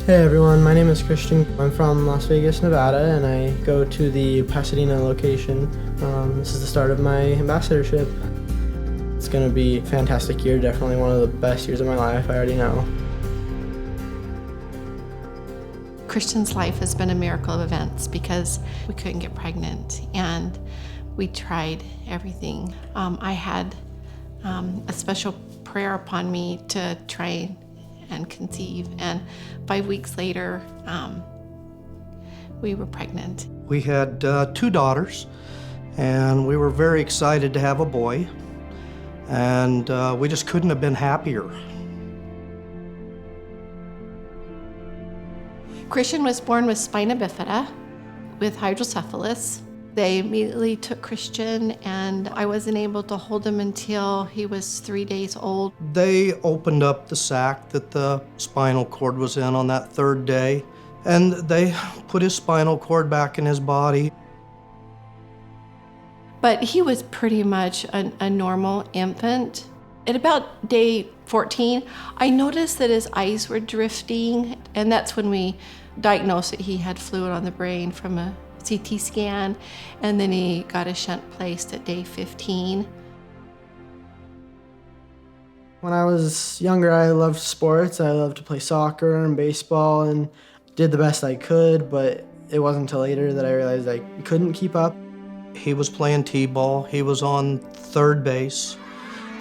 Hey everyone, my name is Cristian. I'm from Las Vegas, Nevada, and I go to the Pasadena location. This is the start of my ambassadorship. It's going to be a fantastic year, definitely one of the best years of my life, I already know. Cristian's life has been a miracle of events because we couldn't get pregnant and we tried everything. I had a special prayer upon me to try and conceive, and 5 weeks later, we were pregnant. We had 2 daughters, and we were very excited to have a boy, and we just couldn't have been happier. Cristian was born with Spina Bifida, with Hydrocephalus. They immediately took Cristian, and I wasn't able to hold him until he was 3 days old. They opened up the sac that the spinal cord was in on that 3rd day, and they put his spinal cord back in his body. But he was pretty much a normal infant. At about day 14, I noticed that his eyes were drifting, and that's when we diagnosed that he had fluid on the brain from a CT scan, and then he got a shunt placed at day 15. When I was younger, I loved sports. I loved to play soccer and baseball and did the best I could, but it wasn't until later that I realized I couldn't keep up. He was playing t-ball. He was on 3rd base.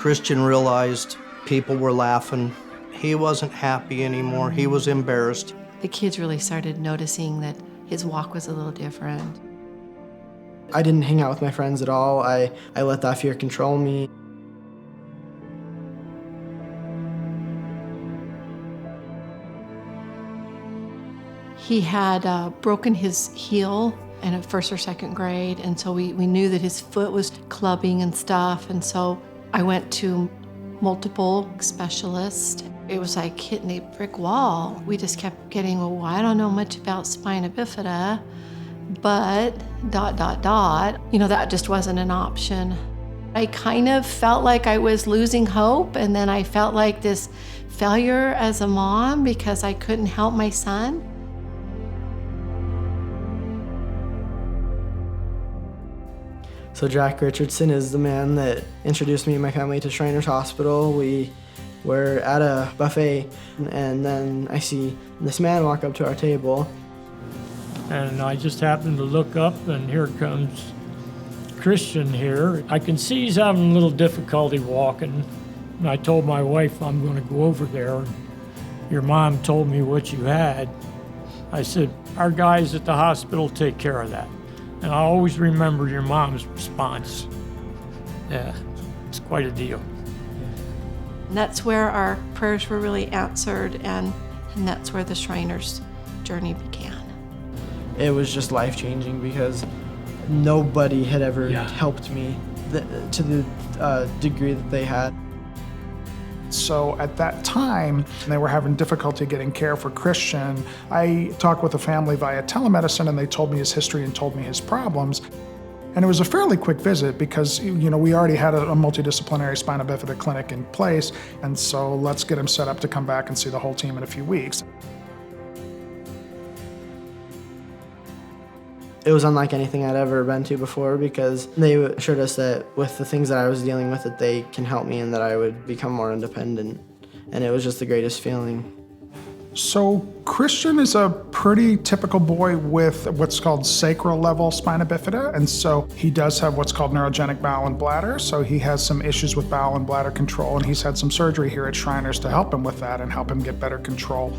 Cristian realized people were laughing. He wasn't happy anymore. He was embarrassed. The kids really started noticing that his walk was a little different. I didn't hang out with my friends at all. I let that fear control me. He had broken his heel in a 1st or 2nd grade, and so we knew that his foot was clubbing and stuff, and so I went to multiple specialists. It was like hitting a brick wall. We just kept getting, well, I don't know much about spina bifida, but ... You know, that just wasn't an option. I kind of felt like I was losing hope, and then I felt like this failure as a mom because I couldn't help my son. So Jack Richardson is the man that introduced me and my family to Shriners Hospital. We were at a buffet, and then I see this man walk up to our table. And I just happened to look up, and here comes Cristian here. I can see he's having a little difficulty walking. And I told my wife I'm going to go over there. Your mom told me what you had. I said, our guys at the hospital take care of that. And I always remember your mom's response. Yeah, it's quite a deal. And that's where our prayers were really answered, and that's where the Shriners journey began. It was just life-changing because nobody had ever helped me to the degree that they had. So at that time, they were having difficulty getting care for Cristian. I talked with the family via telemedicine, and they told me his history and told me his problems. And it was a fairly quick visit because, you know, we already had a multidisciplinary spina bifida clinic in place, and so let's get him set up to come back and see the whole team in a few weeks. It was unlike anything I'd ever been to before because they assured us that with the things that I was dealing with, that they can help me and that I would become more independent. And it was just the greatest feeling. So Cristian is a pretty typical boy with what's called sacral level spina bifida, and so he does have what's called neurogenic bowel and bladder, so he has some issues with bowel and bladder control, and he's had some surgery here at Shriners to help him with that and help him get better control.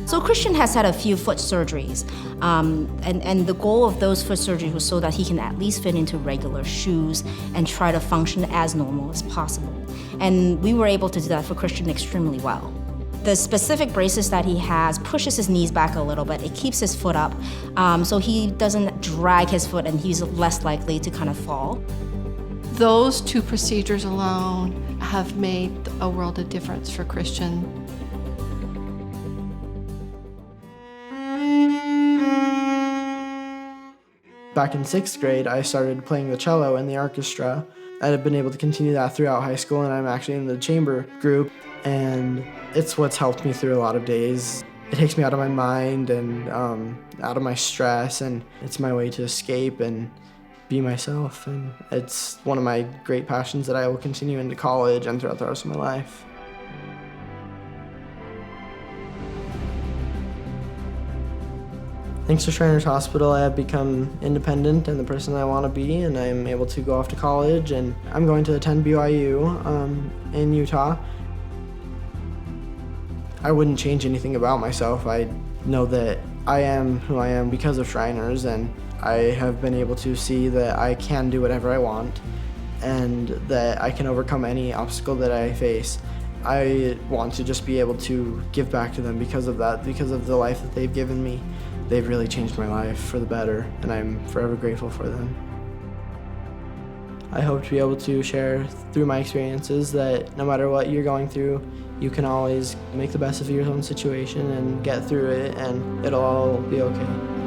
So Cristian has had a few foot surgeries, and the goal of those foot surgeries was so that he can at least fit into regular shoes and try to function as normal as possible. And we were able to do that for Cristian extremely well. The specific braces that he has pushes his knees back a little bit. It keeps his foot up, so he doesn't drag his foot and he's less likely to kind of fall. Those 2 procedures alone have made a world of difference for Cristian. Back in 6th grade, I started playing the cello in the orchestra. I had been able to continue that throughout high school, and I'm actually in the chamber group. and it's what's helped me through a lot of days. It takes me out of my mind and out of my stress, and it's my way to escape and be myself, and it's one of my great passions that I will continue into college and throughout the rest of my life. Thanks to Shriners Hospital, I have become independent and the person I want to be, and I'm able to go off to college, and I'm going to attend BYU in Utah. I wouldn't change anything about myself. I know that I am who I am because of Shriners, and I have been able to see that I can do whatever I want and that I can overcome any obstacle that I face. I want to just be able to give back to them because of that, because of the life that they've given me. They've really changed my life for the better, and I'm forever grateful for them. I hope to be able to share through my experiences that no matter what you're going through, you can always make the best of your own situation and get through it, and it'll all be okay.